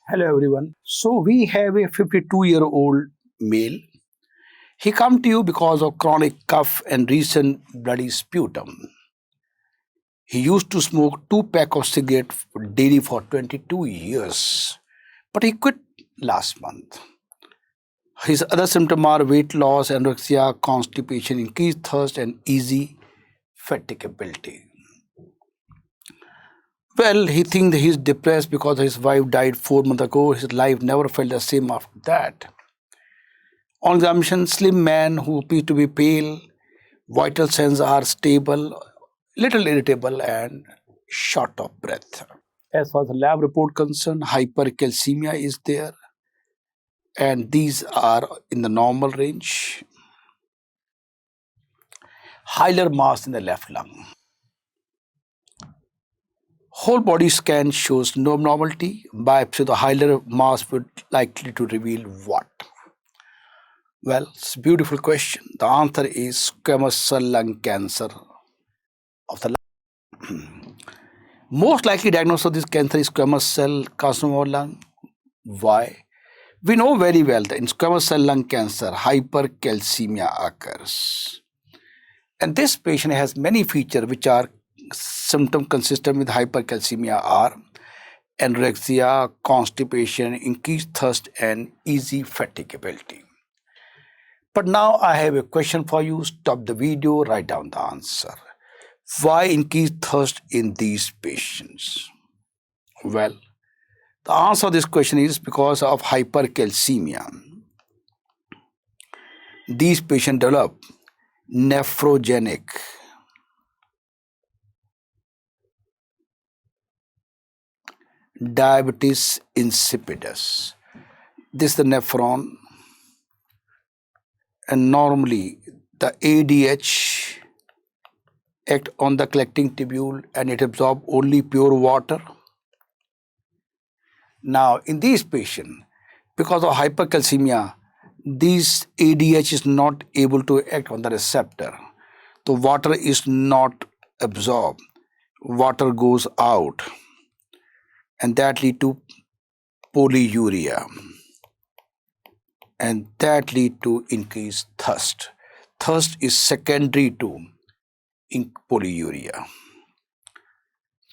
Hello everyone. So we have a 52-year-old male. He come to you because of chronic cough and recent bloody sputum. He used to smoke 2 packs of cigarettes daily for 22 years, but he quit last month. His other symptoms are weight loss, anorexia, constipation, increased thirst, and easy fatigability. Well, he thinks he's depressed because his wife died 4 months ago. His life never felt the same after that. On examination, slim man who appears to be pale, vital signs are stable, little irritable, and short of breath. As far as the lab report concerned, hypercalcemia is there, and these are in the normal range. Hilar mass in the left lung. Whole body scan shows no abnormality. Biopsy of the hilar mass would likely to reveal what? Well, it's a beautiful question. The answer is squamous cell lung cancer of the lung. Most likely diagnosis of this cancer is squamous cell carcinoma of lung. Why? We know very well that in squamous cell lung cancer, hypercalcemia occurs. And this patient has many features which are symptom consistent with hypercalcemia are anorexia, constipation, increased thirst, and easy fatigability. But now I have a question for you. Stop the video, write down the answer. Why increased thirst in these patients? Well, the answer to this question is because of hypercalcemia. These patients develop nephrogenic diabetes insipidus. This is the nephron, and normally the ADH act on the collecting tubule and it absorbs only pure water. Now, in these patients, because of hypercalcemia, this ADH is not able to act on the receptor. The water is not absorbed. Water goes out, and that leads to polyuria, and that leads to increased thirst. Thirst is secondary to polyuria.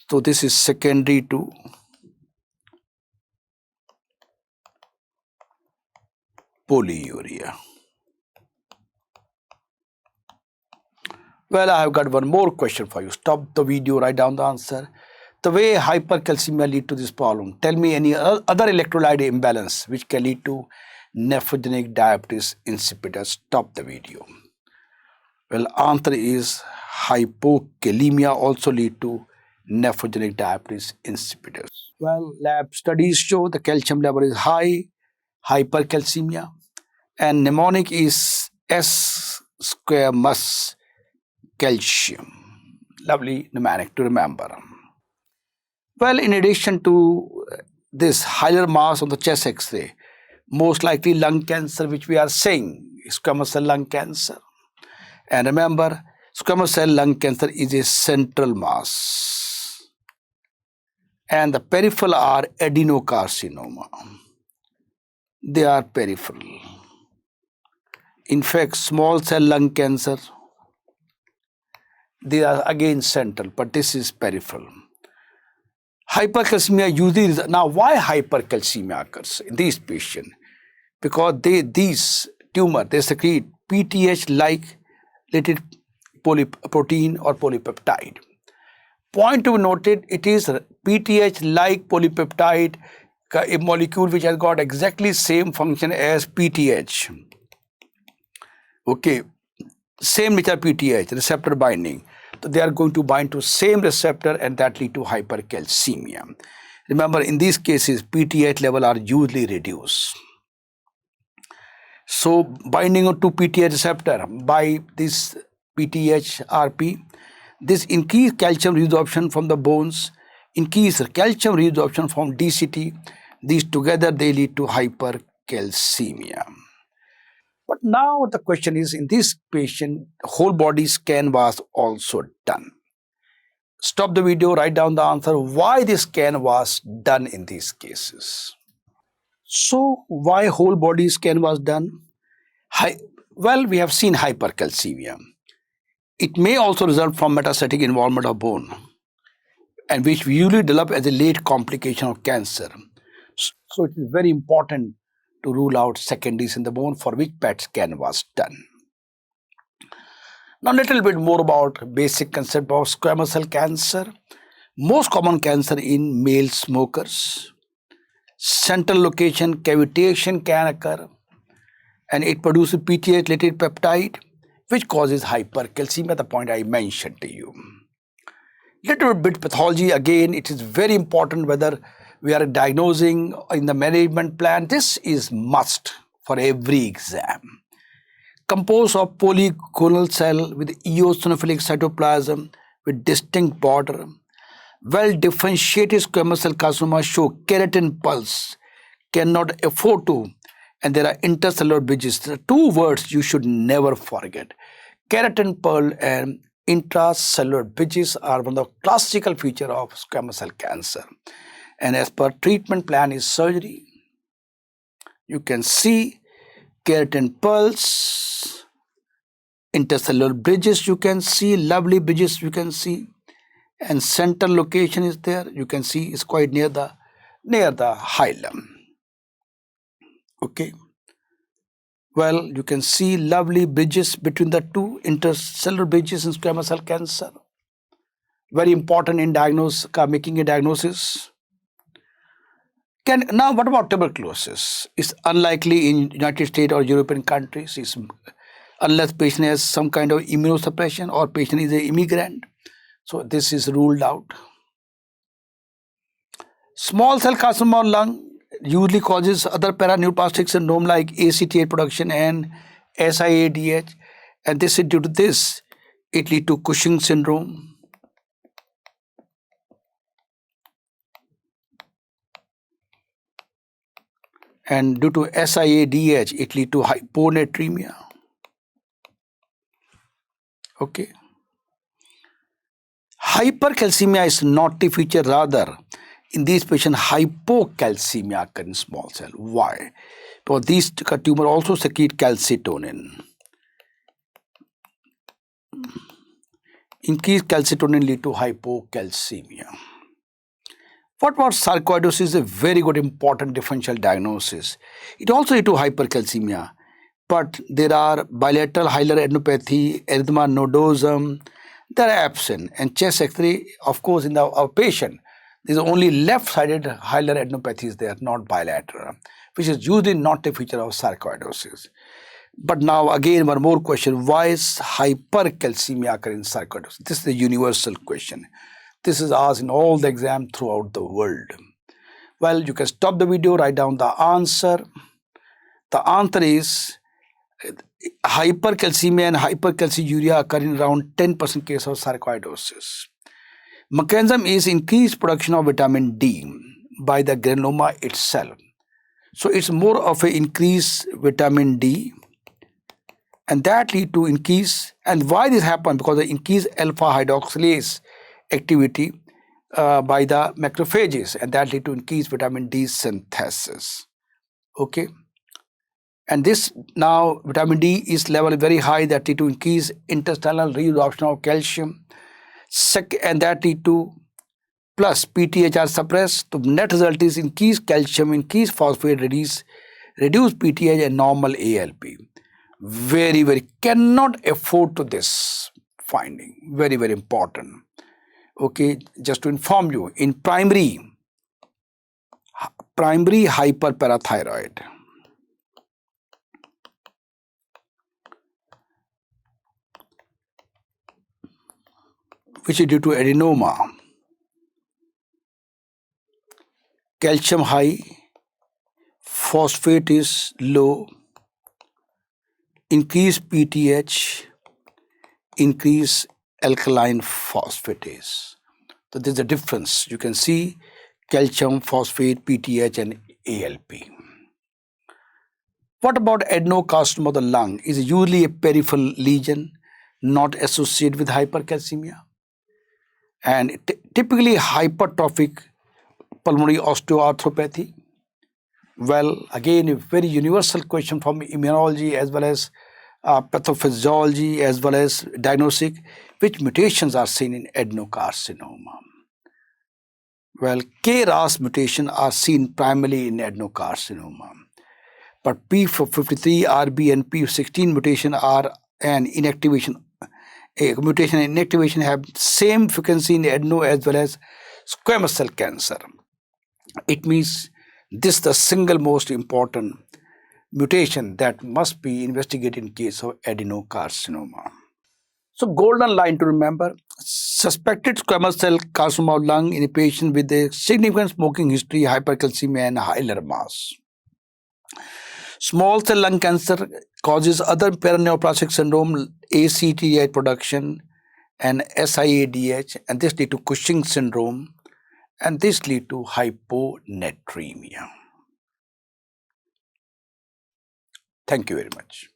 So this is secondary to polyuria. Well, I have got one more question for you. Stop the video, write down the answer. The way hypercalcemia lead to this problem, tell me any other electrolyte imbalance which can lead to nephrogenic diabetes insipidus. Stop the video. Well, answer is hypokalemia also lead to nephrogenic diabetes insipidus. Well, lab studies show the calcium level is high, hypercalcemia, and mnemonic is S squamous calcium. Lovely mnemonic to remember. Well, in addition to this hilar mass on the chest X-ray, most likely lung cancer, which we are saying, squamous cell lung cancer. And remember, squamous cell lung cancer is a central mass. And the peripheral are adenocarcinoma. They are peripheral. In fact, small cell lung cancer, they are again central, but this is peripheral. Hypercalcemia usually is, now why hypercalcemia occurs in these patients? Because these tumor, they secrete PTH-like related protein or polypeptide. Point to be noted, it is PTH-like polypeptide, a molecule which has got exactly same function as PTH. Okay, same nature PTH, receptor binding. So they are going to bind to same receptor and that lead to hypercalcemia. Remember, in these cases, PTH level are usually reduced. So binding to PTH receptor by this PTH-RP, this increased calcium resorption from the bones, increased calcium resorption from DCT. These together, they lead to hypercalcemia. But now the question is, in this patient, whole body scan was also done. Stop the video, write down the answer, why this scan was done in these cases. So why whole body scan was done? Well, we have seen hypercalcemia. It may also result from metastatic involvement of bone, and which usually develop as a late complication of cancer. So it is very important to rule out secondaries in the bone, for which PET scan was done. Now, a little bit more about basic concept of squamous cell cancer. Most common cancer in male smokers. Central location cavitation can occur, and it produces PTH-related peptide, which causes hypercalcemia, the point I mentioned to you. Little bit pathology, again, it is very important whether we are diagnosing in the management plan. This is must for every exam. Composed of polygonal cell with eosinophilic cytoplasm with distinct border. Well-differentiated squamous cell carcinoma show keratin pulse, cannot afford to, and there are intercellular bridges. There are two words you should never forget. Keratin pearl and intracellular bridges are one of the classical features of squamous cell cancer. And as per treatment plan is surgery. You can see keratin pearls, intercellular bridges you can see, lovely bridges you can see, and central location is there. You can see it's quite near the hilum. Okay. Well, you can see lovely bridges between the two intercellular bridges in squamous cell cancer. Very important in making a diagnosis. Now, what about tuberculosis? It's unlikely in United States or European countries, unless patient has some kind of immunosuppression or patient is an immigrant. So this is ruled out. Small cell carcinoma of lung usually causes other paraneoplastic syndrome like ACTH production and SIADH, and this is due to this. It leads to Cushing syndrome. And due to SIADH, it leads to hyponatremia. Okay. Hypercalcemia is not the feature, rather in these patients hypocalcemia occurs in small cell. Why? Because these tumors also secrete calcitonin. Increased calcitonin lead to hypocalcemia. What about sarcoidosis? Is a very good important differential diagnosis. It also leads to hypercalcemia, but there are bilateral hilar adenopathy, erythema nodosum, they are absent, and chest X-ray, of course, in our patient, there is only left-sided hilar adenopathy is there, not bilateral, which is usually not a feature of sarcoidosis. But now again, one more question: why is hypercalcemia occur in sarcoidosis? This is the universal question. This is asked in all the exams throughout the world. Well, you can stop the video, write down the answer. The answer is hypercalcemia and hypercalciuria occur in around 10% case of sarcoidosis. Mechanism is increased production of vitamin D by the granuloma itself. So it's more of an increased vitamin D, and that lead to increase. And why this happen? Because of increased alpha hydroxylase activity by the macrophages, and that lead to increased vitamin D synthesis. Okay. And this now vitamin D is level very high, that lead to increase intestinal reabsorption of calcium, and that lead to plus PTH are suppressed. The net result is increased calcium, increased phosphate, reduce PTH and normal ALP. Very, very cannot afford to this finding. Very, very important. Okay, just to inform you, in primary hyperparathyroid, which is due to adenoma, calcium high, phosphate is low, increase PTH, increase alkaline phosphatase. So there's a difference. You can see calcium, phosphate, PTH and ALP. What about adenocarcinoma of the lung? Is usually a peripheral lesion, not associated with hypercalcemia. And typically hypertrophic pulmonary osteoarthropathy, Well, again, a very universal question from immunology as well as pathophysiology as well as diagnostic. Which mutations are seen in adenocarcinoma? Well, KRAS mutation are seen primarily in adenocarcinoma, but P53, RB, and P16 mutation are an inactivation. A mutation and inactivation have same frequency in adeno as well as squamous cell cancer. It means this is the single most important mutation that must be investigated in case of adenocarcinoma. So golden line to remember, suspected squamous cell carcinoma of lung in a patient with a significant smoking history, hypercalcemia and high liver mass. Small cell lung cancer causes other paraneoplastic syndrome, ACTH production and SIADH, and this lead to Cushing syndrome, and this lead to hyponatremia. Thank you very much.